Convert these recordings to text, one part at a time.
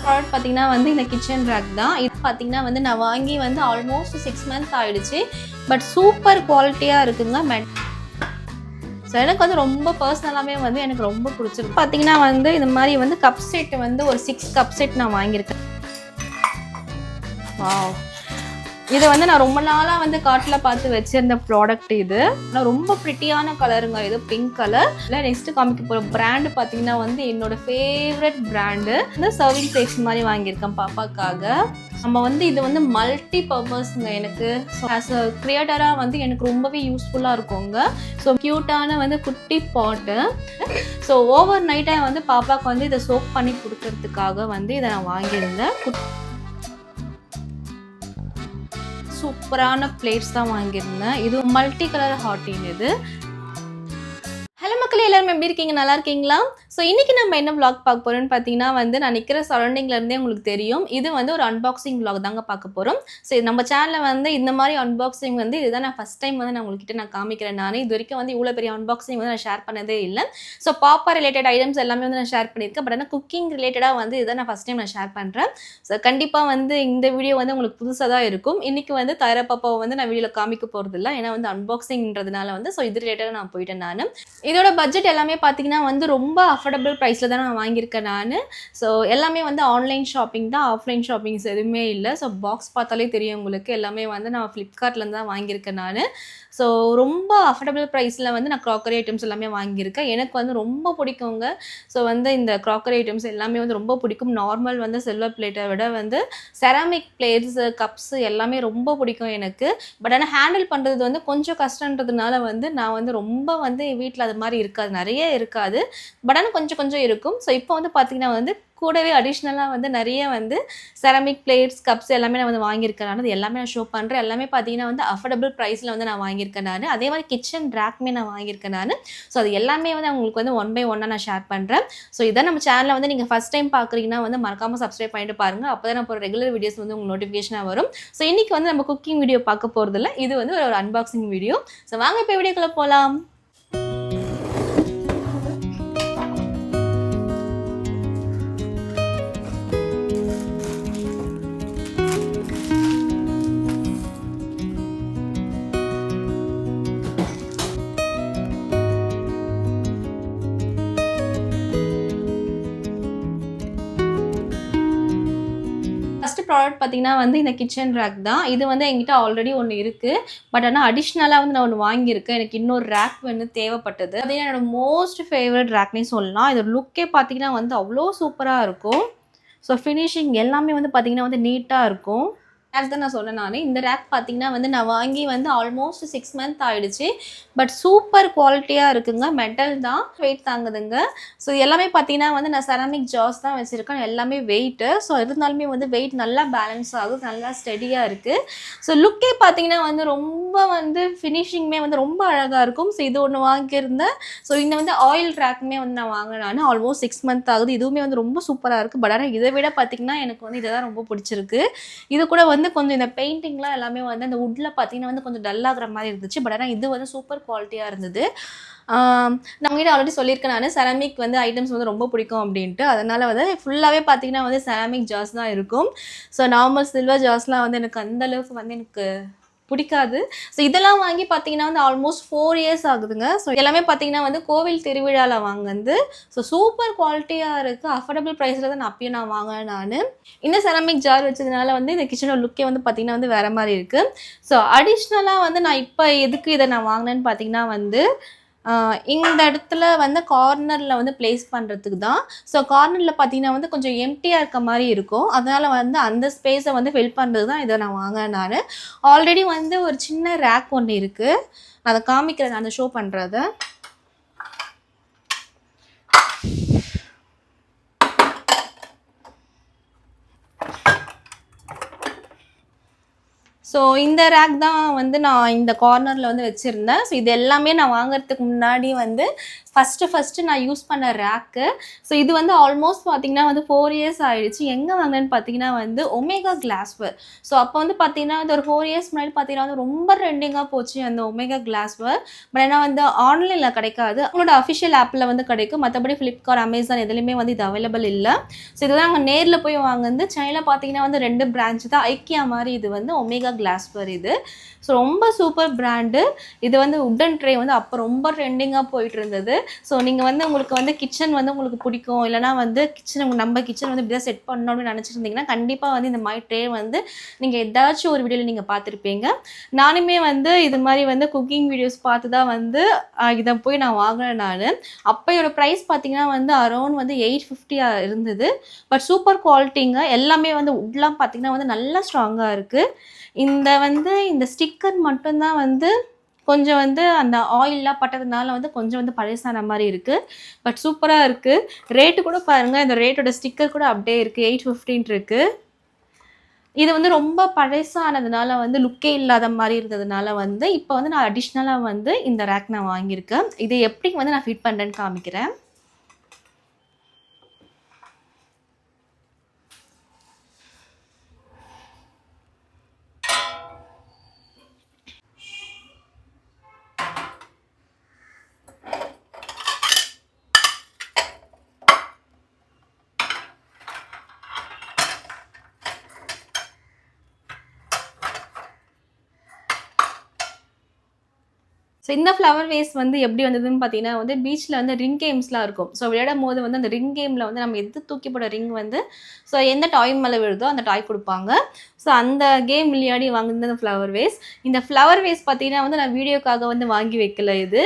Product பார்த்தீங்கன்னா வந்து இந்த கிச்சன் ரேக் தான். இது பார்த்தீங்கன்னா வந்து நான் வாங்கி வந்து ஆல்மோஸ்ட் 6 மந்த்ஸ் ஆயிடுச்சு. பட் சூப்பர் குவாலிட்டியாக இருக்குங்க. ஸோ எனக்கு வந்து ரொம்ப பர்சனலாகவே வந்து எனக்கு ரொம்ப பிடிச்சிருக்கு. பார்த்தீங்கன்னா வந்து இந்த மாதிரி வந்து கப் செட் வந்து ஒரு 6 கப் செட் நான் வாங்கியிருக்கேன். வாவ், இது வந்து நான் ரொம்ப நாளாக வந்து காட்டில் பார்த்து வச்சிருந்த ப்ராடக்ட். இது ஆனால் ரொம்ப ப்ரிட்டியான கலருங்க. இது பிங்க் கலர். இல்லை நெக்ஸ்ட் காமிக்க போகிற பிராண்டு பார்த்தீங்கன்னா வந்து என்னோட ஃபேவரட் பிராண்டு. இந்த சர்விங் பிளேட்ஸ் மாதிரி வாங்கியிருக்கேன் பாப்பாக்காக. நம்ம வந்து இது வந்து மல்டி பர்பஸ்ங்க. எனக்கு ஆஸ் அ கிரியேட்டராக வந்து எனக்கு ரொம்பவே யூஸ்ஃபுல்லாக இருக்குங்க. ஸோ க்யூட்டான வந்து குட்டி பாட்டு. ஸோ ஓவர் நைட்டாக வந்து பாப்பாவுக்கு வந்து இதை சோப் பண்ணி கொடுக்கறதுக்காக வந்து இதை நான் வாங்கியிருந்தேன். சூப்பரான பிளேட்ஸ் தான் வாங்கியிருந்தேன். இது மல்டி கலர் ஹாட்டின். இது ஹலோ மக்களே, எல்லாரும் எப்படி இருக்கீங்க? நல்லா இருக்கீங்களா? ஸோ இன்றைக்கி நம்ம என்ன vlog பார்க்க போகிறோம்னு பார்த்தீங்கன்னா வந்து நான் நிற்கிற சரௌண்டிங்லேருந்தே உங்களுக்கு தெரியும். இது வந்து ஒரு அன்பாக்சிங் vlog தாங்க பார்க்க போகிறோம். ஸோ நம்ம சேனலில் வந்து இந்த மாதிரி அன்பாக்சிங் வந்து இதுதான் நான் ஃபஸ்ட் டைம் வந்து நான் உங்கள்கிட்ட நான் காமிக்கிறேன். நான் இது வரைக்கும் வந்து இவ்வளோ பெரிய அன்பாக்சிங் வந்து நான் ஷேர் பண்ணதே இல்லை. ஸோ பாப்பா ரிலேட்டட் ஐட்டம்ஸ் எல்லாமே வந்து நான் ஷேர் பண்ணியிருக்கேன். பட் ஆனால் குக்கிங் ரிலேட்டடாக வந்து இதுதான் நான் ஃபஸ்ட் டைம் நான் ஷேர் பண்ணுறேன். ஸோ கண்டிப்பாக வந்து இந்த வீடியோ வந்து உங்களுக்கு புதுசாக தான் இருக்கும். இன்றைக்கி வந்து தயாரா பாப்பாவை வந்து நான் வீடியோவில் காமிக்க போகிறது இல்லை. ஏன்னா வந்து அன்பாக்சிங்ன்றதுனால வந்து ஸோ இது ரிலேட்டடாக நான் போயிட்டேன். நான் இதோட பட்ஜெட் எல்லாமே பார்த்தீங்கன்னா வந்து ரொம்ப அஃபோர்டபுள் ப்ரைஸில் தான் நான் வாங்கியிருக்கேன் நான். ஸோ எல்லாமே வந்து ஆன்லைன் ஷாப்பிங் தான், ஆஃப்லைன் ஷாப்பிங்ஸ் எதுவுமே இல்லை. ஸோ பாக்ஸ் பார்த்தாலே தெரியும் உங்களுக்கு. எல்லாமே வந்து நான் ஃப்ளிப்கார்ட்லேருந்து தான் வாங்கியிருக்கேன் நான். ஸோ ரொம்ப அஃபோர்டபுள் ப்ரைஸில் வந்து நான் க்ராக்கரி ஐட்டம்ஸ் எல்லாமே வாங்கியிருக்கேன். எனக்கு வந்து ரொம்ப பிடிக்குங்க. ஸோ வந்து இந்த க்ராக்கரி ஐட்டம்ஸ் எல்லாமே வந்து ரொம்ப பிடிக்கும். நார்மல் வந்து சில்வர் பிளேட்டை விட வந்து செராமிக் பிளேட்ஸு, கப்ஸு எல்லாமே ரொம்ப பிடிக்கும் எனக்கு. பட் ஆனால் ஹேண்டில் பண்ணுறது வந்து கொஞ்சம் கஷ்டன்றதுனால வந்து நான் வந்து ரொம்ப வந்து வீட்டில் அது மாதிரி இருக்காது, நிறைய இருக்காது. பட் ஆனால் கொஞ்சம் கொஞ்சம் இருக்கும். ஸோ இப்போ வந்து பார்த்திங்கன்னா வந்து கூடவே அடிஷ்னலாக வந்து நிறைய வந்து செராமிக் பிளேட்ஸ், கப்ஸ் எல்லாமே நான் வந்து வாங்கியிருக்கேன். நான் அது எல்லாமே நான் ஷோ பண்ணுறேன். எல்லாமே பார்த்தீங்கன்னா வந்து அஃபோர்டபுள் ப்ரைஸில் வந்து நான் வாங்கியிருக்கேன் நான். அதே மாதிரி கிச்சன் ரேக்குமே நான் வாங்கியிருக்கேன் நான். ஸோ அது எல்லாமே வந்து உங்களுக்கு வந்து ஒன் பை ஒன்னாக நான் ஷேர் பண்ணுறேன். ஸோ இதான் நம்ம சேனலில் வந்து நீங்கள் ஃபஸ்ட் டைம் பார்க்குறீங்கன்னா வந்து மறக்காமல் சப்ஸ்கிரைப் பண்ணிட்டு பாருங்கள். அப்போ தான் நான் இப்போ ரெகுலர் வீடியோஸ் வந்து உங்களுக்கு நோட்டிஃபிகேஷனாக வரும். ஸோ இன்றைக்கி வந்து நம்ம குக்கிங் வீடியோ பார்க்க போகிறதில்ல. இது வந்து ஒரு அன்பாக்சிங் வீடியோ. ஸோ வாங்க இப்போ வீடியோக்குள்ளே போகலாம். ப்ராடக்ட் பார்த்தீங்கன்னா வந்து இந்த கிச்சன் ரேக் தான். இது வந்து என்கிட்ட ஆல்ரெடி ஒன்று இருக்குது. பட் ஆனால் அடிஷ்னலாக வந்து நான் ஒன்று வாங்கியிருக்கேன். எனக்கு இன்னொரு ரேக் வந்து தேவைப்பட்டது. அது என்னோட மோஸ்ட் ஃபேவரட் ரேக்னே சொல்லலாம். இதோட லுக்கே பார்த்தீங்கன்னா வந்து அவ்வளோ சூப்பராக இருக்கும். ஸோ ஃபினிஷிங் எல்லாமே வந்து பார்த்தீங்கன்னா வந்து நீட்டாக இருக்கும். ரேக் தான் நான் சொன்னேன் நான். இந்த ரேக் பார்த்தீங்கன்னா வந்து நான் வாங்கி வந்து ஆல்மோஸ்ட் 6 மந்த் ஆகிடுச்சு. பட் சூப்பர் குவாலிட்டியாக இருக்குங்க. மெட்டல் தான், வெயிட் தாங்குதுங்க. ஸோ எல்லாமே பார்த்தீங்கன்னா வந்து நான் செராமிக் ஜார்ஸ் தான் வச்சுருக்கேன். எல்லாமே வெயிட்டு. ஸோ இருந்தாலுமே வந்து வெயிட் நல்லா பேலன்ஸ் ஆகுது, நல்லா ஸ்டெடியாக இருக்குது. ஸோ லுக்கே பார்த்தீங்கன்னா வந்து ரொம்ப வந்து ஃபினிஷிங்குமே வந்து ரொம்ப அழகாக இருக்கும். ஸோ இது ஒன்று வாங்கியிருந்தேன். ஸோ இந்த வந்து ஆயில் ரேக்குமே வந்து நான் வாங்கினேன் நான். ஆல்மோஸ்ட் 6 மந்த் ஆகுது. இதுவுமே வந்து ரொம்ப சூப்பராக இருக்குது. பட் ஆனால் இதை விட பார்த்தீங்கன்னா எனக்கு வந்து இதை தான் ரொம்ப பிடிச்சிருக்கு. இது கூட வந்து கொஞ்சம் இந்த பெயிண்டிங்லாம் எல்லாமே வந்து அந்த வுட்டில் பார்த்தீங்கன்னா வந்து கொஞ்சம் டல்லாகிற மாதிரி இருந்துச்சு. பட் ஆனால் இது வந்து சூப்பர் குவாலிட்டியாக இருந்தது. நான் உங்கள்கிட்ட ஆல்ரெடி சொல்லியிருக்கேன் நான் செராமிக் வந்து ஐட்டம்ஸ் வந்து ரொம்ப பிடிக்கும் அப்படின்ட்டு. அதனால் வந்து ஃபுல்லாகவே பார்த்தீங்கன்னா வந்து செராமிக் ஜார்ஸ் தான் இருக்கும். ஸோ நார்மல் சில்வர் ஜார்ஸ்லாம் வந்து எனக்கு அந்தளவுக்கு வந்து எனக்கு பிடிக்காது. ஸோ இதெல்லாம் வாங்கி பார்த்தீங்கன்னா வந்து ஆல்மோஸ்ட் 4 இயர்ஸ் ஆகுதுங்க. ஸோ எல்லாமே பார்த்தீங்கன்னா வந்து கோவில் திருவிழாவில் வாங்குது. ஸோ சூப்பர் குவாலிட்டியாக இருக்குது. அஃபோர்டபுள் ப்ரைஸில் தான் நான் அப்பயும் நான் வாங்கினேன் நான். இந்த செராமிக் ஜார் வச்சதுனால வந்து இந்த கிச்சனோட லுக்கே வந்து பார்த்திங்கன்னா வந்து வேறு மாதிரி இருக்குது. ஸோ அடிஷ்னலாக வந்து நான் இப்போ எதுக்கு இதை நான் வாங்கினேன்னு பார்த்தீங்கன்னா வந்து இந்த இடத்துல வந்து கார்னரில் வந்து ப்ளேஸ் பண்ணுறதுக்கு தான். ஸோ கார்னரில் பார்த்தீங்கன்னா வந்து கொஞ்சம் எம்டியாக இருக்க மாதிரி இருக்கும். அதனால் வந்து அந்த ஸ்பேஸை வந்து ஃபில் பண்ணுறது தான் இதை நான் வாங்கினேன் நான். ஆல்ரெடி வந்து ஒரு சின்ன ரேக் ஒன்று இருக்குது. நான் அதை காமிக்கிறேன், அந்த ஷோ பண்ணுறத. ஸோ இந்த ரேக் தான் வந்து நான் இந்த கார்னரில் வந்து வச்சுருந்தேன். ஸோ இது எல்லாமே நான் வாங்குறதுக்கு முன்னாடி வந்து ஃபஸ்ட்டு நான் யூஸ் பண்ண ரேக்கு. ஸோ இது வந்து ஆல்மோஸ்ட் பார்த்தீங்கன்னா வந்து 4 இயர்ஸ் ஆகிடுச்சு. எங்கே வாங்கினேன்னு பார்த்தீங்கன்னா வந்து ஒமேகா கிளாஸ்வேர். ஸோ அப்போ வந்து பார்த்தீங்கன்னா வந்து ஒரு 4 இயர்ஸ் முன்னாடி பார்த்தீங்கன்னா வந்து ரொம்ப ட்ரெண்டிங்காக போச்சு அந்த ஒமேகா கிளாஸ்வேர். பட் ஏன்னா வந்து ஆன்லைனில் கிடைக்காது, அவங்களோட அஃபிஷியல் ஆப்பில் வந்து கிடைக்கும். மற்றபடி ஃப்ளிப்கார்ட், அமேசான் எதுலேயுமே வந்து இது அவைலபிள் இல்லை. ஸோ இதுதான் நாங்கள் நேரில் போய் வாங்குது. சென்னையில் பார்த்தீங்கன்னா வந்து 2 பிரான்ச் தான். ஐக்கியா மாதிரி இது வந்து ஒமேகா கிளாஸ்வேர் இது. ஸோ ரொம்ப சூப்பர் பிராண்டு. இது வந்து உட்டன் ட்ரே வந்து அப்போ ரொம்ப ட்ரெண்டிங்காக போயிட்டு இருந்தது. ஸோ நீங்கள் வந்து உங்களுக்கு வந்து கிச்சன் வந்து உங்களுக்கு பிடிக்கும், இல்லைனா வந்து நம்ம கிச்சன் வந்து இப்படி தான் செட் பண்ணணும் அப்படின்னு நினச்சிருந்தீங்கன்னா கண்டிப்பாக வந்து இந்த மாதிரி ட்ரே வந்து நீங்கள் ஏதாச்சும் ஒரு வீடியோவில் நீங்கள் பார்த்துருப்பீங்க. நானுமே வந்து இது மாதிரி வந்து குக்கிங் வீடியோஸ் பார்த்து தான் வந்து இதை போய் நான் வாங்கினேன். நான் அப்போ இதோட ப்ரைஸ் பார்த்தீங்கன்னா வந்து அரௌண்ட் வந்து 850 இருந்தது. பட் சூப்பர் குவாலிட்டிங்க. எல்லாமே வந்து உட்லாம் பார்த்தீங்கன்னா வந்து நல்லா ஸ்ட்ராங்காக இருக்குது. இந்த ஸ்டிக்கர் மட்டும்தான் வந்து கொஞ்சம் வந்து அந்த ஆயிலெலாம் பட்டதுனால வந்து கொஞ்சம் வந்து பழசான மாதிரி இருக்குது. பட் சூப்பராக இருக்குது. ரேட்டு கூட பாருங்கள், இந்த ரேட்டோட ஸ்டிக்கர் கூட அப்படியே இருக்குது. 850 இருக்குது. இது வந்து ரொம்ப பழசானதுனால வந்து லுக்கே இல்லாத மாதிரி இருந்ததுனால வந்து இப்போ வந்து நான் அடிஷ்னலாக வந்து இந்த ரேக் நான் வாங்கியிருக்கேன். இதை எப்படி வந்து நான் ஃபிட் பண்ணுறேன்னு காமிக்கிறேன். ஸோ இந்த ஃப்ளவர் வேஸ் வந்து எப்படி வந்ததுன்னு பார்த்தீங்கன்னா வந்து பீச்சில் வந்து ரிங் கேம்ஸ்லாம் இருக்கும். ஸோ விளையாடும் போது வந்து அந்த ரிங் கேமில் வந்து நம்ம எது தூக்கி போட ரிங் வந்து ஸோ எந்த டாய் மேலே விழுதோ அந்த டாய் கொடுப்பாங்க. ஸோ அந்த கேம் விளையாடி வாங்குனது அந்த ஃப்ளவர் வேஸ். இந்த ஃப்ளவர் வேஸ் பார்த்தீங்கன்னா வந்து நான் வீடியோக்காக வந்து வாங்கி வைக்கல. இது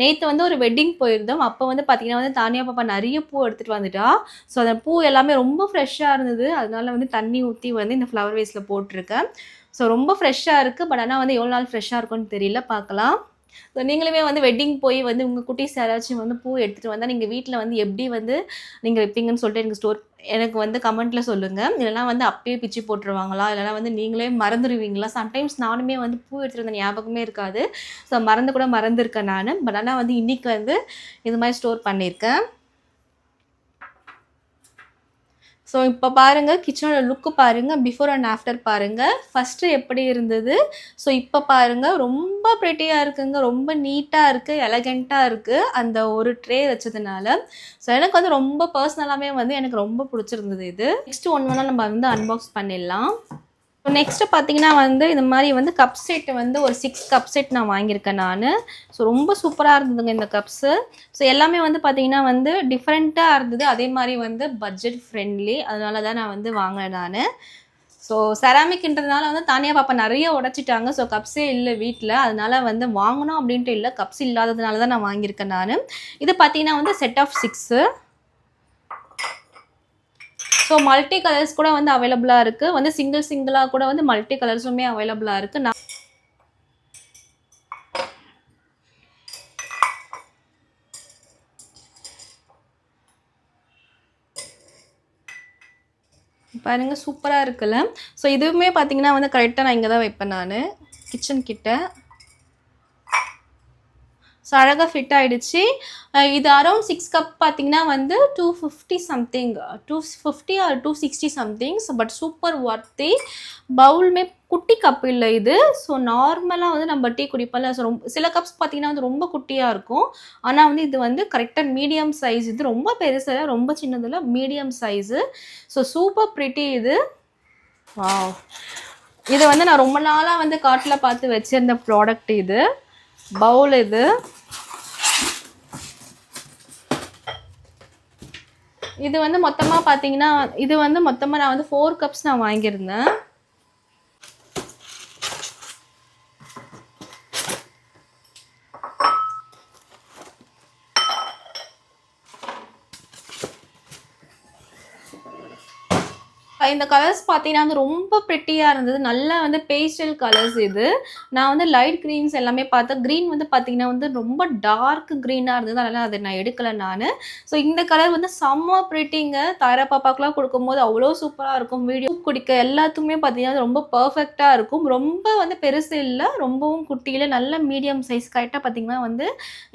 நேற்று வந்து ஒரு வெட்டிங் போயிருந்தோம். அப்போ வந்து பார்த்தீங்கன்னா வந்து தானியா பாப்பா நிறைய பூ எடுத்துகிட்டு வந்துட்டா. ஸோ அந்த பூ எல்லாமே ரொம்ப ஃப்ரெஷ்ஷாக இருந்தது. அதனால வந்து தண்ணி ஊற்றி வந்து இந்த ஃப்ளவர் வேஸில் போட்டிருக்கேன். ஸோ ரொம்ப ஃப்ரெஷ்ஷாக இருக்குது. பட் ஆனால் வந்து எவ்வளோ நாள் ஃப்ரெஷ்ஷாக இருக்கும்னு தெரியல, பார்க்கலாம். ஸோ நீங்களுமே வந்து வெட்டிங் போய் வந்து உங்கள் குட்டீஸ் யாராச்சும் வந்து பூ எடுத்துகிட்டு வந்தால் நீங்கள் வீட்டில் வந்து எப்படி வந்து நீங்கள் வைப்பீங்கன்னு சொல்லிட்டு எனக்கு வந்து கமெண்ட்டில் சொல்லுங்கள். இல்லைனா வந்து அப்பயே பிச்சு போட்டுருவாங்களா, இல்லைனா வந்து நீங்களே மறந்துடுவீங்களா? சம்டைம்ஸ் நானுமே வந்து பூ எடுத்துகிட்டு வந்த ஞாபகமே இருக்காது. ஸோ மறந்துருக்கேன் நான். பட் ஆனால் வந்து இன்றைக்கி வந்து இது மாதிரி ஸ்டோர் பண்ணியிருக்கேன். ஸோ இப்போ பாருங்கள், கிச்சனோட லுக்கு பாருங்கள், பிஃபோர் அண்ட் ஆஃப்டர் பாருங்கள். ஃபஸ்ட்டு எப்படி இருந்தது, ஸோ இப்போ பாருங்கள் ரொம்ப ப்ரெட்டியாக இருக்குங்க. ரொம்ப நீட்டாக இருக்குது, எலகெண்ட்டாக இருக்குது அந்த ஒரு ட்ரே வச்சதுனால. ஸோ எனக்கு வந்து ரொம்ப பர்சனலாகவே வந்து எனக்கு ரொம்ப பிடிச்சிருந்தது இது. நெக்ஸ்ட்டு ஒன்று நம்ம வந்து அன்பாக்ஸ் பண்ணிடலாம். ஸோ நெக்ஸ்ட்டு பார்த்தீங்கன்னா வந்து இந்த மாதிரி வந்து கப் செட்டு வந்து ஒரு 6 கப் செட் நான் வாங்கியிருக்கேன் நான். ஸோ ரொம்ப சூப்பராக இருந்ததுங்க இந்த கப்ஸு. ஸோ எல்லாமே வந்து பார்த்தீங்கன்னா வந்து டிஃப்ரெண்ட்டாக இருந்தது. அதே மாதிரி வந்து பட்ஜெட் ஃப்ரெண்ட்லி. அதனால தான் நான் வந்து வாங்கினேன் நான். ஸோ செராமிக்ன்றதுனால வந்து தானியா பாப்பா நிறைய உடச்சிட்டாங்க. ஸோ கப்ஸே இல்லை வீட்டில். அதனால வந்து வாங்கணும் அப்படின்ட்டு இல்லை, கப்ஸ் இல்லாததுனால தான் நான் வாங்கியிருக்கேன் நான். இது பார்த்தீங்கன்னா வந்து set of 6. So multi colours கூட வந்து அவைலபிளாக இருக்குது. வந்து சிங்கிளாக கூட வந்து மல்டி கலர்ஸுமே அவைலபிளாக இருக்குது. பாருங்கள் சூப்பராக இருக்குல்ல. ஸோ இதுவுமே பார்த்தீங்கன்னா வந்து கரெக்டாக நான் இங்கே தான் வைப்பேன் நான், கிச்சன் கிட்ட. ஸோ அழகாக ஃபிட் ஆகிடுச்சு. இது அரௌண்ட் 6 கப் பார்த்தீங்கன்னா வந்து 250 something, 250 or 260 something. But super worthy. பவுலுமே குட்டி கப் இல்லை இது. ஸோ நார்மலாக வந்து நம்ம டீ குடிப்பல. ஸோ சில கப்ஸ் பார்த்தீங்கன்னா வந்து ரொம்ப குட்டியாக இருக்கும். ஆனால் வந்து இது வந்து கரெக்டாக மீடியம் சைஸ். இது ரொம்ப பெருசில், ரொம்ப சின்னதில், medium size. So super pretty இது. வாவ், இது வந்து நான் ரொம்ப நாளாக வந்து காட்டில் பார்த்து வச்சிருந்த ப்ராடக்ட் இது. பவுல் இது வந்து மொத்தமாக பார்த்தீங்கன்னா இது வந்து மொத்தமாக நான் வந்து 4 கப்ஸ் நான் வாங்கியிருந்தேன். இந்த கலர்ஸ் பார்த்தீங்கன்னா வந்து ரொம்ப ப்ரிட்டியாக இருந்தது. நல்லா வந்து பேஸ்டல் கலர்ஸ் இது. நான் வந்து லைட் க்ரீன்ஸ் எல்லாமே பார்த்தேன். க்ரீன் வந்து பார்த்தீங்கன்னா வந்து ரொம்ப டார்க் க்ரீனாக இருந்தது. அதனால் அதை நான் எடுக்கலை நான். ஸோ இந்த கலர் வந்து செம்ம ப்ரிட்டிங்க. தாரா பாப்பாக்கெலாம் கொடுக்கும்போது அவ்வளோ சூப்பராக இருக்கும். வீடியோ குடிக்க எல்லாத்துக்குமே பார்த்தீங்கன்னா ரொம்ப பர்ஃபெக்டாக இருக்கும். ரொம்ப வந்து பெருசு இல்லை, ரொம்பவும் குட்டியில், நல்ல மீடியம் சைஸ். கரெக்டாக பார்த்தீங்கன்னா வந்து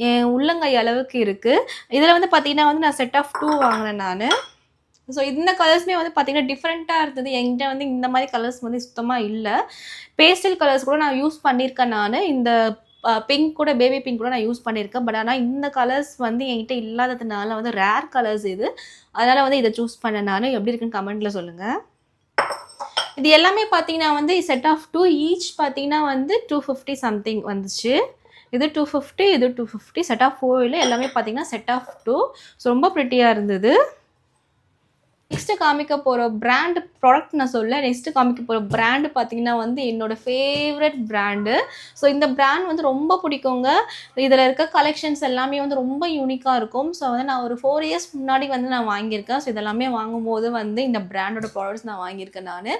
என் உள்ளங்கை அளவுக்கு இருக்குது. இதில் வந்து பார்த்தீங்கன்னா வந்து நான் செட் ஆஃப் 2 வாங்கினேன் நான். ஸோ இந்த கலர்ஸுமே வந்து பார்த்தீங்கன்னா டிஃப்ரெண்ட்டாக இருந்தது. என்கிட்ட வந்து இந்த மாதிரி கலர்ஸ் வந்து சுத்தமாக இல்லை. பேஸ்டல் கலர்ஸ் கூட நான் யூஸ் பண்ணியிருக்கேன் நான். இந்த பிங்க் கூட, பேபி பிங்க் கூட நான் யூஸ் பண்ணியிருக்கேன். பட் ஆனால் இந்த கலர்ஸ் வந்து என்கிட்ட இல்லாததுனால வந்து ரேர் கலர்ஸ் இது. அதனால் வந்து இதை சூஸ் பண்ணேன் நான். எப்படி இருக்குன்னு கமெண்ட்டில் சொல்லுங்கள். இது எல்லாமே பார்த்தீங்கன்னா வந்து செட் ஆஃப் 2 ஈச் பார்த்தீங்கன்னா வந்து 250 சம்திங் வந்துச்சு. இது 250, இது 250. செட் ஆஃப் 4 எல்லாமே பார்த்தீங்கன்னா செட் ஆஃப் 2. ஸோ ரொம்ப ப்ரிட்டியாக இருந்தது. நெக்ஸ்ட்டு காமிக்க போகிற பிராண்டு ப்ராடக்ட் நான் சொல்ல. நெக்ஸ்ட்டு காமிக்க போகிற பிராண்டு பார்த்தீங்கன்னா வந்து என்னோடய ஃபேவரட் பிராண்டு. ஸோ இந்த பிராண்ட் வந்து ரொம்ப பிடிக்குங்க. இதில் இருக்க கலெக்ஷன்ஸ் எல்லாமே வந்து ரொம்ப யூனிக்காக இருக்கும். ஸோ வந்து நான் ஒரு 4 இயர்ஸ் முன்னாடி வந்து நான் வாங்கியிருக்கேன். ஸோ இதெல்லாமே வாங்கும்போது வந்து இந்த பிராண்டோட ப்ராடக்ட்ஸ் நான் வாங்கியிருக்கேன் நான்.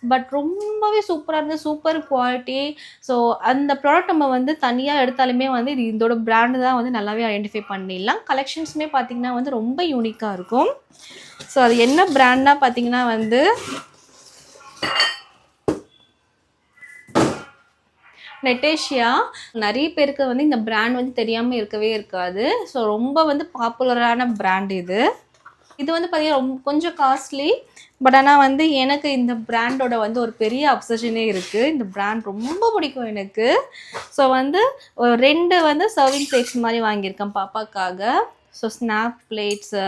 பட் ரொம்பவே சூப்பராக இருந்தது, சூப்பர் குவாலிட்டி. ஸோ அந்த ப்ராடக்ட் நம்ம வந்து தனியாக எடுத்தாலுமே வந்து இது இதோட பிராண்டு தான் வந்து நல்லாவே ஐடென்டிஃபை பண்ணிடலாம். கலெக்ஷன்ஸுமே பார்த்திங்கன்னா வந்து ரொம்ப யூனிக்காக இருக்கும். ஸோ அது என்ன பிராண்ட்னா பார்த்தீங்கன்னா வந்து நெட்டேஷியா. நிறைய பேருக்கு வந்து இந்த பிராண்ட் வந்து தெரியாமல் இருக்கவே இருக்காது. ஸோ ரொம்ப வந்து பாப்புலரான பிராண்ட் இது. இது வந்து பார்த்தீங்கன்னா கொஞ்சம் காஸ்ட்லி. பட் ஆனால் வந்து எனக்கு இந்த பிராண்டோட வந்து ஒரு பெரிய அப்சஷனே இருக்குது. இந்த பிராண்ட் ரொம்ப பிடிக்கும் எனக்கு. ஸோ வந்து 2 வந்து சர்விங் பிளேட்ஸ் மாதிரி வாங்கியிருக்கேன் பாப்பாக்காக. So snap plates.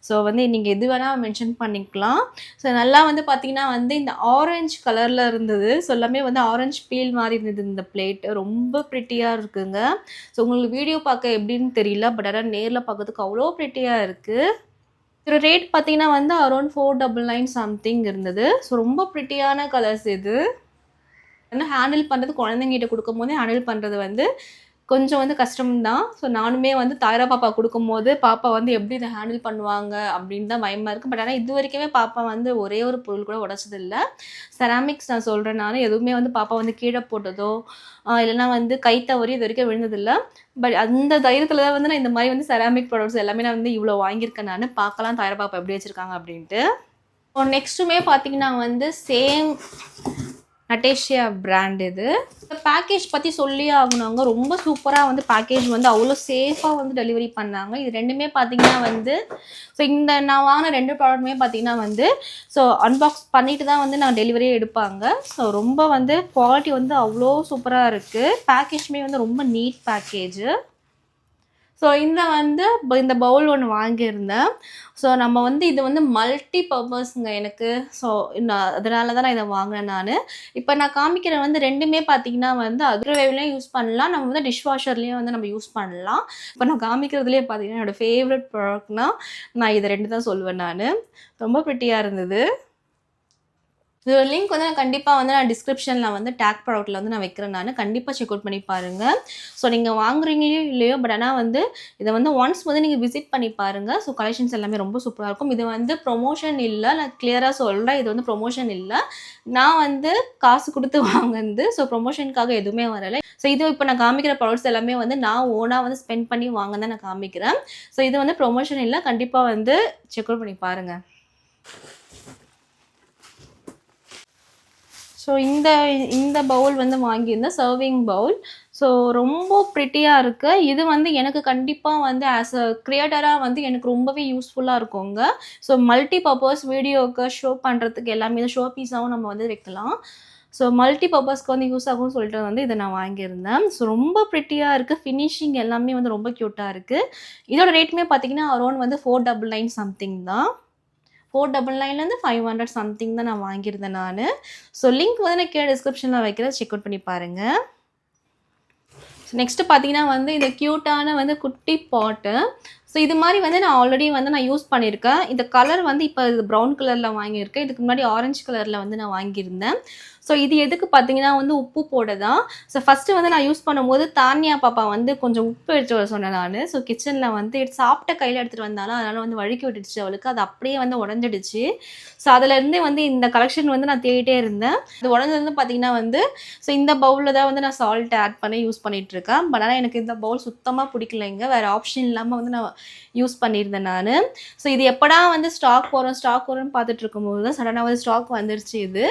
ஸோ வந்து நீங்கள் எது வேணால் மென்ஷன் பண்ணிக்கலாம். ஸோ நல்லா வந்து பார்த்திங்கன்னா வந்து இந்த ஆரஞ்சு கலரில் இருந்தது. ஸோ எல்லாமே வந்து ஆரஞ்சு பீல் மாதிரி இருந்தது இந்த பிளேட்டு. ரொம்ப ப்ரிட்டியாக இருக்குங்க. ஸோ உங்களுக்கு வீடியோ பார்க்க எப்படின்னு தெரியல, பட் ஆனால் நேரில் பார்க்கறதுக்கு அவ்வளோ ப்ரிட்டியாக இருக்குது. இதோட ரேட் பார்த்தீங்கன்னா வந்து அரௌண்ட் 499 சம்திங் இருந்தது. ஸோ ரொம்ப ப்ரிட்டியான கலர்ஸ் இது. ஏன்னா ஹேண்டில் பண்ணுறது குழந்தைங்கிட்ட கொடுக்கும் போதே ஹேண்டில் பண்ணுறது வந்து கொஞ்சம் வந்து கஷ்டம்தான். ஸோ நானுமே வந்து தாயரா பாப்பா கொடுக்கும்போது பாப்பா வந்து எப்படி இதை ஹேண்டில் பண்ணுவாங்க அப்படின்னு தான் பயமாக இருக்குது. பட் ஆனால் இது வரைக்குமே பாப்பா வந்து ஒரே ஒரு பொருள் கூட உடச்சதில்லை. செராமிக்ஸ் நான் சொல்கிறேன் நான். எதுவுமே வந்து பாப்பா வந்து கீழே போட்டதோ இல்லைனா வந்து கை தவறி இது வரைக்கும் விழுந்ததில்லை. பட் அந்த தைரியத்தில் தான் வந்து நான் இந்த மாதிரி வந்து செராமிக் ப்ராடக்ட்ஸ் எல்லாமே நான் வந்து இவ்வளோ வாங்கியிருக்கேன் நான். பார்க்கலாம் தாயரா பாப்பா எப்படி வச்சுருக்காங்க அப்படின்ட்டு. நெக்ஸ்ட்டுமே பார்த்தீங்கன்னா வந்து சேம் நட்டேஷியா பிராண்ட் இது. இந்த பேக்கேஜ் பற்றி சொல்லியே ஆகணுங்க. ரொம்ப சூப்பராக வந்து பேக்கேஜ் வந்து அவ்வளோ சேஃபாக வந்து டெலிவரி பண்ணாங்க. இது ரெண்டுமே பார்த்தீங்கன்னா வந்து ஸோ இந்த நான் வாங்கின 2 ப்ராடக்ட்டுமே பார்த்தீங்கன்னா வந்து ஸோ அன்பாக்ஸ் பண்ணிட்டு தான் வந்து நான் டெலிவரியே எடுப்பாங்க. ஸோ ரொம்ப வந்து குவாலிட்டி வந்து அவ்வளோ சூப்பராக இருக்குது. பேக்கேஜுமே வந்து ரொம்ப நீட் பேக்கேஜு. ஸோ இந்த பவுல் ஒன்று வாங்கியிருந்தேன். ஸோ நம்ம வந்து இது வந்து மல்டி பர்பஸ்ங்க எனக்கு. ஸோ அதனால தான் நான் இதை வாங்கினேன் நான். இப்போ நான் காமிக்கிற வந்து 2மே பார்த்தீங்கன்னா வந்து அக்ரவேவ்லேயும் யூஸ் பண்ணலாம், நம்ம வந்து டிஷ் வாஷர்லேயும் வந்து நம்ம யூஸ் பண்ணலாம். இப்போ நான் காமிக்கிறதுலேயே பார்த்தீங்கன்னா என்னோடய ஃபேவரட் ப்ராடக்ட்னால் நான் இதை 2 தான் சொல்லுவேன் நான். ரொம்ப ப்ரிட்டியாக இருந்தது. இதோட லிங்க் வந்து நான் கண்டிப்பாக வந்து நான் டிஸ்கிரிப்ஷனில் வந்து டேக் ப்ராடக்ட்டில் வந்து நான் வைக்கிறேன் நான். கண்டிப்பாக செக் அவுட் பண்ணி பாருங்கள். ஸோ நீங்கள் வாங்குறீங்களோ இல்லையோ, பட் ஆனால் வந்து இதை வந்து ஒன்ஸ் வந்து நீங்கள் விசிட் பண்ணி பாருங்கள். ஸோ கலெக்ஷன்ஸ் எல்லாமே ரொம்ப சூப்பராக இருக்கும். இது வந்து ப்ரொமோஷன் இல்லை, நான் கிளியராக சொல்கிறேன். இது வந்து ப்ரொமோஷன் இல்லை, நான் வந்து காசு கொடுத்து வாங்குறது. ஸோ ப்ரொமோஷனுக்காக எதுவுமே வரலை. ஸோ இது இப்போ நான் காமிக்கிற ப்ராடக்ட்ஸ் எல்லாமே வந்து நான் ஓனாக வந்து ஸ்பெண்ட் பண்ணி வாங்க தான் நான் காமிக்கிறேன். ஸோ இது வந்து ப்ரொமோஷன் இல்லை, கண்டிப்பாக வந்து செக் அவுட் பண்ணி பாருங்கள். ஸோ இந்த பவுல் வந்து வாங்கியிருந்தேன், சர்விங் பவுல். ஸோ ரொம்ப ப்ரிட்டியாக இருக்குது. இது வந்து எனக்கு கண்டிப்பாக வந்து ஆஸ் அ க்ரியேட்டராக வந்து எனக்கு ரொம்பவே யூஸ்ஃபுல்லாக இருக்குங்க. ஸோ மல்டி பர்பஸ் வீடியோவுக்கு ஷோ பண்ணுறதுக்கு எல்லாமே ஷோ பீஸாகவும் நம்ம வந்து வைக்கலாம். ஸோ மல்டி பர்பஸ்க்கு வந்து யூஸ் ஆகும்னு சொல்லிட்டு வந்து இதை நான் வாங்கியிருந்தேன். ஸோ ரொம்ப ப்ரிட்டியாக இருக்குது. ஃபினிஷிங் எல்லாமே வந்து ரொம்ப க்யூட்டாக இருக்குது. இதோட ரேட்டுமே பார்த்தீங்கன்னா அரௌண்ட் வந்து 499 சம்திங் தான். 499லேருந்து 500 சம்திங் தான் நான் வாங்கியிருந்தேன் நான். ஸோ லிங்க் வந்து நான் கீழே டிஸ்கிரிப்ஷனில் வைக்கிறேன், செக் அவுட் பண்ணி பாருங்கள். ஸோ நெக்ஸ்ட்டு பார்த்தீங்கன்னா வந்து இந்த க்யூட்டான வந்து குட்டி பாட்டு. ஸோ இது மாதிரி வந்து நான் ஆல்ரெடி வந்து நான் யூஸ் பண்ணியிருக்கேன். இந்த கலர் வந்து இப்போ இது ப்ரௌன் கலரில் வாங்கியிருக்கேன். இதுக்கு முன்னாடி ஆரஞ்சு கலரில் வந்து நான் வாங்கியிருந்தேன். ஸோ இது எதுக்கு பார்த்தீங்கன்னா வந்து உப்பு போட தான். ஸோ ஃபஸ்ட்டு வந்து நான் யூஸ் பண்ணும்போது தானியா பாப்பா வந்து கொஞ்சம் உப்பு எடுத்து வர சொன்னேன் நான். ஸோ கிச்சனில் வந்து சாப்பிட்ட கையில் எடுத்துகிட்டு வந்தாலும் அதனால் வந்து வழுக்கி விட்டுடுச்சு அவளுக்கு. அது அப்படியே வந்து உடஞ்சிடுச்சு. ஸோ அதுலேருந்தே வந்து இந்த கலெக்ஷன் வந்து நான் தேடிட்டே இருந்தேன். அது உடஞ்சது பார்த்தீங்கன்னா வந்து ஸோ இந்த பவுலில் தான் வந்து நான் சால்ட் ஆட் பண்ணி யூஸ் பண்ணிகிட்ருக்கேன். பட் ஆனால் எனக்கு இந்த பவுல் சுத்தமாக பிடிக்கலைங்க. வேறு ஆப்ஷன் இல்லாமல் வந்து நான் யூஸ் பண்ணியிருந்தேன் நான். ஸோ இது எப்படா வந்து ஸ்டாக் வரும்னு பார்த்துட்டு இருக்கும்போது தான் சடனாக வந்து ஸ்டாக் வந்துருச்சு இது.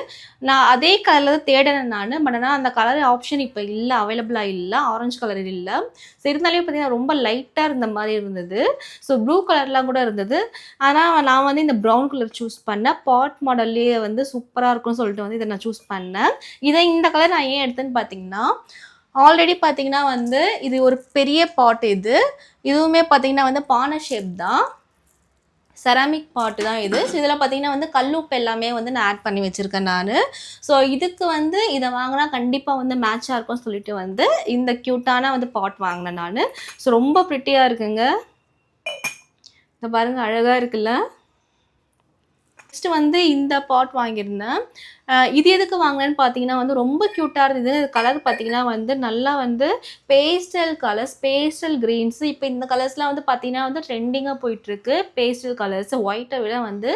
நான் அதே கலரில் தேடினேன் நான். பட் ஆனால் அந்த கலர் ஆப்ஷன் இப்போ இல்லை, அவைலபிளாக இல்லை. ஆரஞ்சு கலர் இல்லை. ஸோ இருந்தாலே பார்த்தீங்கன்னா ரொம்ப லைட்டாக இருந்த மாதிரி இருந்தது. ஸோ ப்ளூ கலர்லாம் கூட இருந்தது. ஆனால் நான் வந்து இந்த ப்ரௌன் கலர் சூஸ் பண்ணேன். பாட் மாடல்லையே வந்து சூப்பராக இருக்கும்னு சொல்லிட்டு வந்து இதை நான் சூஸ் பண்ணேன். இந்த கலர் நான் ஏன் எடுத்தேன்னு பார்த்தீங்கன்னா ஆல்ரெடி பார்த்தீங்கன்னா வந்து இது ஒரு பெரிய பாட். இதுவுமே பார்த்தீங்கன்னா வந்து பானை ஷேப் தான், செராமிக் பாட்டு தான் இது. ஸோ இதில் பார்த்தீங்கன்னா வந்து கல்லுப்பு எல்லாமே வந்து நான் ஆட் பண்ணி வச்சுருக்கேன் நான். ஸோ இதுக்கு வந்து இதை வாங்கினா கண்டிப்பாக வந்து மேட்சாக இருக்கும்னு சொல்லிட்டு வந்து இந்த க்யூட்டான வந்து பாட் வாங்கினேன் நான். ஸோ ரொம்ப ப்ரிட்டியாக இருக்குங்க. இதை பாருங்கள், அழகாக இருக்குல்ல. நெக்ஸ்ட்டு வந்து இந்த பாட் வாங்கியிருந்தேன். இது எதுக்கு வாங்கினேன்னு பார்த்தீங்கன்னா வந்து ரொம்ப க்யூட்டாக இருந்தது. கலர் பார்த்தீங்கன்னா வந்து நல்லா வந்து பேஸ்டல் கலர்ஸ், பேஸ்டல் க்ரீன்ஸு. இப்போ இந்த கலர்ஸ்லாம் வந்து பார்த்தீங்கன்னா வந்து ட்ரெண்டிங்காக போயிட்டுருக்கு. பேஸ்டல் கலர்ஸ் ஒயிட்டை விட வந்து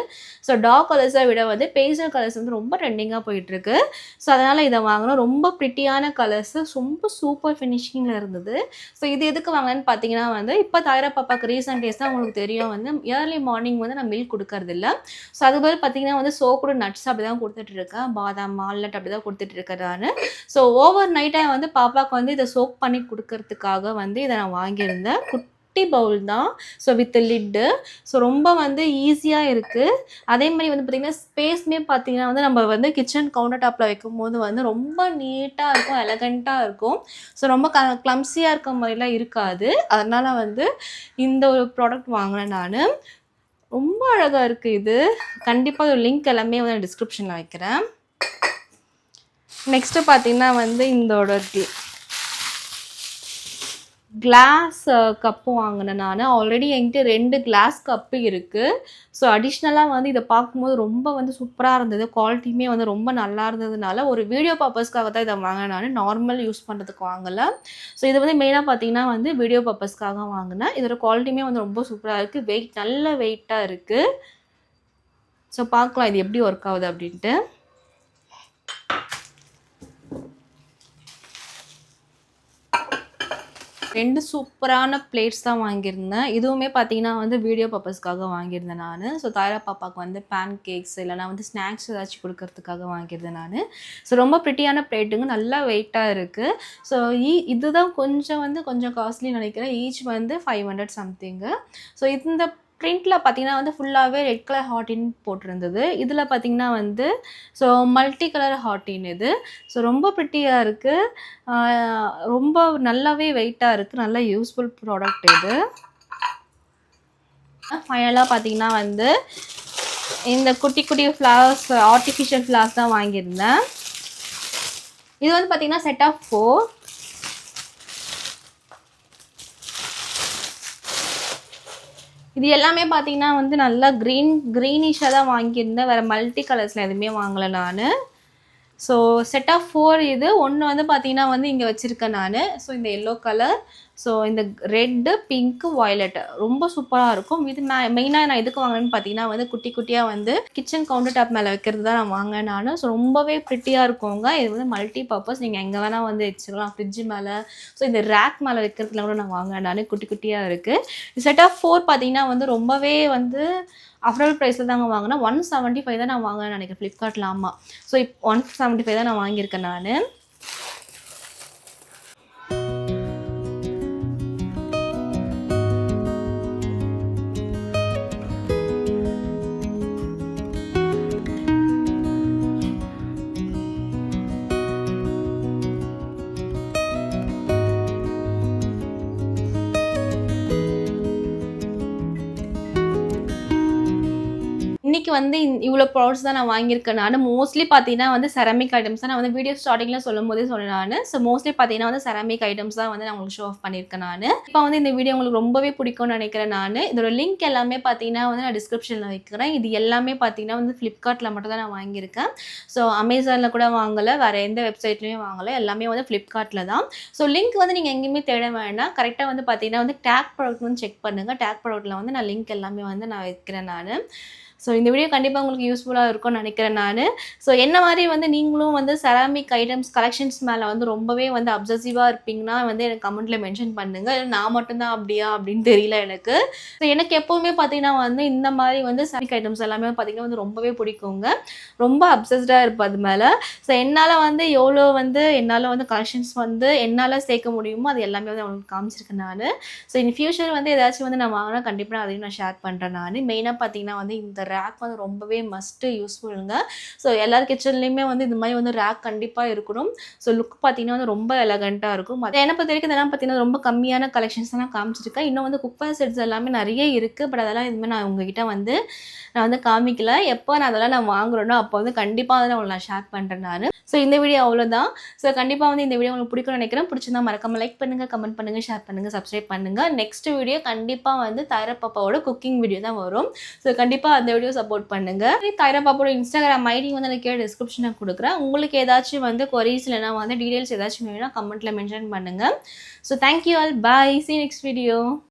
ஸோ டார்க் கலர்ஸை விட வந்து பேஸ்டல் கலர்ஸ் வந்து ரொம்ப ட்ரெண்டிங்காக போயிட்டுருக்கு. ஸோ அதனால் இதை வாங்கினோம். ரொம்ப ப்ரிட்டியான கலர்ஸு, ரொம்ப சூப்பர் ஃபினிஷிங்கில் இருந்தது. ஸோ இது எதுக்கு வாங்கினேன்னு பார்த்தீங்கன்னா வந்து இப்போ தாயரா பாப்பாவுக்கு ரீசன்ட் டேஸ் தான் உங்களுக்கு தெரியும் வந்து ஏர்லி மார்னிங் வந்து நான் மில்க் கொடுக்கறதில்ல. ஸோ அது பதில் பார்த்தீங்கன்னா வந்து சோக்கூட நட்ஸ் அப்படி தான் கொடுத்துட்ருக்கேன். பாதாம், வால்நட் அப்படி தான் கொடுத்துட்டு இருக்கேன் நான். ஸோ ஓவர் நைட்டாக வந்து பாப்பாவுக்கு வந்து இதை சோக் பண்ணி கொடுக்கறதுக்காக வந்து இதை நான் வாங்கியிருந்தேன். குட்டி பவுல் தான். So with lid. ஸோ ரொம்ப வந்து ஈஸியாக இருக்குது. அதே மாதிரி வந்து பார்த்திங்கன்னா ஸ்பேஸ்மே பார்த்திங்கன்னா வந்து நம்ம வந்து கிச்சன் கவுண்டர் டாப்பில் வைக்கும் போது வந்து ரொம்ப நீட்டாக இருக்கும், எலகண்ட்டாக இருக்கும். ஸோ ரொம்ப க்ளம்ஸியாக இருக்க மாதிரிலாம் இருக்காது. அதனால் வந்து இந்த ஒரு ப்ராடக்ட் வாங்கினேன் நான். ரொம்ப அழகாக இருக்குது இது. கண்டிப்பாக ஒரு லிங்க் எல்லாமே வந்து நான் டிஸ்கிரிப்ஷனில் வைக்கிறேன். நெக்ஸ்ட்டு பார்த்தீங்கன்னா வந்து இதோட கிளாஸ் கப்பு வாங்கினேன் நான். ஆல்ரெடி என்கிட்ட 2 கிளாஸ் கப்பு இருக்குது. ஸோ அடிஷ்னலாக வந்து இதை பார்க்கும்போது ரொம்ப வந்து சூப்பராக இருந்தது. குவாலிட்டியுமே வந்து ரொம்ப நல்லா இருந்ததுனால ஒரு வீடியோ பர்பஸ்க்காக தான் இதை வாங்கினேன் நான். நார்மல் யூஸ் பண்ணுறதுக்கு வாங்கலை. ஸோ இது வந்து மெயினாக பார்த்தீங்கன்னா வந்து வீடியோ பர்பஸ்க்காக வாங்கினேன். இதோட குவாலிட்டியுமே வந்து ரொம்ப சூப்பராக இருக்குது. வெயிட் நல்ல வெயிட்டாக இருக்குது. ஸோ பார்க்கலாம் இது எப்படி ஒர்க் ஆகுது அப்படின்ட்டு. ரெண்டு சூப்பரான பிளேட்ஸ் தான் வாங்கியிருந்தேன். இதுவுமே பார்த்தீங்கன்னா வந்து வீடியோ பர்பஸ்க்காக வாங்கியிருந்தேன் நான். ஸோ தாயரா பாப்பாவுக்கு வந்து பேன் கேக்ஸ் இல்லைனா வந்து ஸ்நாக்ஸ் ஏதாச்சும் கொடுக்கறதுக்காக வாங்கியிருந்தேன் நான். ஸோ ரொம்ப ப்ரிட்டியான பிளேட்டுங்க, நல்லா வெயிட்டாக இருக்குது. ஸோ இதுதான் கொஞ்சம் காஸ்ட்லி நினைக்கிறேன். ஈச் வந்து 500 சம்திங்கு. ஸோ இந்த பிரிண்டில் பார்த்தீங்கன்னா வந்து ஃபுல்லாகவே ரெட் கலர் ஹார்டின் போட்டிருந்தது. இதில் பார்த்தீங்கன்னா வந்து ஸோ மல்டி கலர் ஹார்டின் இது. ஸோ ரொம்ப ப்ரிட்டியாக இருக்குது. ரொம்ப நல்லாவே வெயிட்டாக இருக்குது. நல்ல யூஸ்ஃபுல் ப்ராடக்ட் இது. ஃபைனலாக பார்த்தீங்கன்னா வந்து இந்த குட்டி குட்டி ஃப்ளவர்ஸ், ஆர்டிஃபிஷியல் ஃப்ளவர்ஸ் தான் வாங்கியிருந்தேன். இது வந்து பார்த்தீங்கன்னா செட் ஆஃப் 4. இது எல்லாமே பார்த்தீங்கன்னா வந்து நல்லா க்ரீனிஷாக தான் வாங்கியிருந்தேன். வேறு மல்டி கலர்ஸில் எதுவுமே வாங்கலை நான். ஸோ செட் ஆஃப் 4 இது. ஒன்று வந்து பார்த்தீங்கன்னா வந்து இங்கே வச்சுருக்கேன் நான். ஸோ இந்த எல்லோ கலர், ஸோ இந்த ரெட்டு, பிங்க்கு, வயலட்டு ரொம்ப சூப்பராக இருக்கும். இது மெயினாக நான் எதுக்கு வாங்கினேன்னு பார்த்தீங்கன்னா வந்து குட்டி குட்டியாக வந்து கிச்சன் கவுண்டர் டாப் மேலே வைக்கிறது தான் நான் வாங்கினேன் நான். ஸோ ரொம்பவே ப்ரிட்டியாக இருக்குங்க. இது வந்து மல்டி பர்பஸ், நீங்கள் எங்கே வேணால் வந்து வச்சுக்கலாம். ஃப்ரிட்ஜு மேலே, ஸோ இந்த ரேக் மேலே வைக்கிறதுல கூட நான் வாங்கினேன் நான். குட்டி குட்டியாக இருக்குது. செட் ஆஃப் 4 பார்த்தீங்கன்னா வந்து ரொம்பவே வந்து அஃபோர்டபுள் ப்ரைஸில் தாங்க வாங்கினேன். 175 தான் நான் வாங்கினேன் நினைக்கிறேன் ஃப்ளிப்கார்ட்டில். ஆமாம். ஸோ 175 தான் நான் வாங்கியிருக்கேன் நான். இன்னைக்கு வந்து இவ்வளோ ப்ராடக்ட்ஸ் தான் நான் வாங்கியிருக்கேன். நான் மோஸ்ட்லி பார்த்தீங்கன்னா வந்து செராமிக் ஐட்டம்ஸ் தான் நான் வந்து வீடியோ ஸ்டார்டிங்கில் சொல்லும்போதே சொன்னேன் நான். ஸோ மோஸ்ட்லி பார்த்தீங்கன்னா வந்து செராமிக் ஐட்டம்ஸ் தான் வந்து நான் உங்களுக்கு ஷோ ஆஃப் பண்ணியிருக்கேன் நான். இப்போ வந்து இந்த வீடியோ உங்களுக்கு ரொம்பவே பிடிக்கும்னு நினைக்கிறேன் நான். இதோட லிங்க் எல்லாமே பார்த்தீங்கன்னா வந்து நான் டிஸ்கிரிப்ஷனில் வைக்கிறேன். இது எல்லாமே பார்த்தீங்கன்னா வந்து ஃப்ளிப்கார்ட்டில் மட்டும் தான் நான் வாங்கியிருக்கேன். ஸோ அமேசானில் கூட வாங்கலை, வேறு எந்த வெப்சைட்லையும் வாங்கலை, எல்லாமே வந்து ஃப்ளிப்கார்ட்டில் தான். ஸோ லிங்க் வந்து நீங்கள் எங்கேயுமே தேட வேண்டாம். கரெக்டாக வந்து பார்த்தீங்கன்னா வந்து டேக் ப்ராடக்ட் வந்து செக் பண்ணுங்கள். டேக் ப்ராடக்ட்டில் வந்து நான் லிங்க் எல்லாமே வந்து நான் வைக்கிறேன் நான். ஸோ இந்த வீடியோ கண்டிப்பாக உங்களுக்கு யூஸ்ஃபுல்லாக இருக்கும்னு நினைக்கிறேன் நான். ஸோ என்ன மாதிரி வந்து நீங்களும் வந்து செராமிக் ஐட்டம்ஸ் கலெக்ஷன்ஸ் மேலே வந்து ரொம்பவே வந்து அப்சசிவாக இருப்பீங்கன்னா வந்து எனக்கு கமெண்ட்டில் மென்ஷன் பண்ணுங்கள். நான் மட்டும்தான் அப்படியா அப்படின்னு தெரியல எனக்கு. ஸோ எனக்கு எப்போவுமே பார்த்தீங்கன்னா வந்து இந்த மாதிரி வந்து செராமிக் ஐட்டம்ஸ் எல்லாமே பார்த்தீங்கன்னா வந்து ரொம்பவே பிடிக்குங்க. ரொம்ப அப்சஸ்டாக இருப்பேன் அது மேலே. ஸோ என்னால் வந்து எவ்வளோ வந்து என்னால் வந்து கலெக்ஷன்ஸ் வந்து என்னால் சேர்க்க முடியுமோ அது எல்லாமே வந்து அவங்களுக்கு காமிச்சிருக்கேன் நான். ஸோ இன் ஃபியூச்சர் வந்து ஏதாச்சும் வந்து நான் வாங்கினா கண்டிப்பாக அதையும் நான் ஷேர் பண்ணுறேன் நான். மெயினாக பார்த்தீங்கன்னா வந்து இந்த ரேக் வந்து ரொம்பவே மஸ்ட்டு யூஸ்ஃபுல்லுங்க. ஸோ எல்லார் கிச்சன்லேயுமே வந்து இந்த மாதிரி வந்து ரேக் கண்டிப்பாக இருக்கணும். ஸோ லுக் பார்த்தீங்கன்னா வந்து ரொம்ப எலகண்ட்டாக இருக்கும். அதை என்னை பொறுத்த வரைக்கும் இதெல்லாம் பார்த்தீங்கன்னா ரொம்ப கம்மியான கலெக்ஷன்ஸ் தான் நான் காமிச்சிருக்கேன். இன்னும் வந்து குக்வேர் செட்ஸ் எல்லாமே நிறைய இருக்குது. பட் அதெல்லாம் இதுமாதிரி நான் உங்ககிட்ட வந்து நான் வந்து காமிக்கல. எப்போ நான் அதெல்லாம் நான் வாங்குறேனோ அப்போ வந்து கண்டிப்பாக வந்து உங்களுக்கு நான் ஷேர் பண்ணுறேன் நான். ஸோ இந்த வீடியோ அவ்வளோதான். ஸோ கண்டிப்பாக வந்து இந்த வீடியோ உங்களுக்கு பிடிக்கும்னு நினைக்கிறேன். பிடிச்சிருந்தா மறக்காமல் லைக் பண்ணுங்கள், கமெண்ட் பண்ணுங்கள், ஷேர் பண்ணுங்கள், சப்ஸ்கிரைப் பண்ணுங்கள். நெக்ஸ்ட் வீடியோ கண்டிப்பாக வந்து தைரா பாப்பாவோட குக்கிங் வீடியோ தான் வரும். ஸோ கண்டிப்பாக அந்த வீடியோ சப்போர்ட் பண்ணுங்கள். தைரா பாப்பாவோட இன்ஸ்டாகிராம் ஐடி வந்து எனக்கு கீழே டிஸ்கிரிப்ஷனில் கொடுக்குறேன். உங்களுக்கு ஏதாச்சும் வந்து கொரீஸ் இல்லைனா வந்து டீடைல்ஸ் ஏதாச்சும் வேணும்னா கமெண்ட்டில் மென்ஷன் பண்ணுங்கள். So thank you all, bye, see you next video.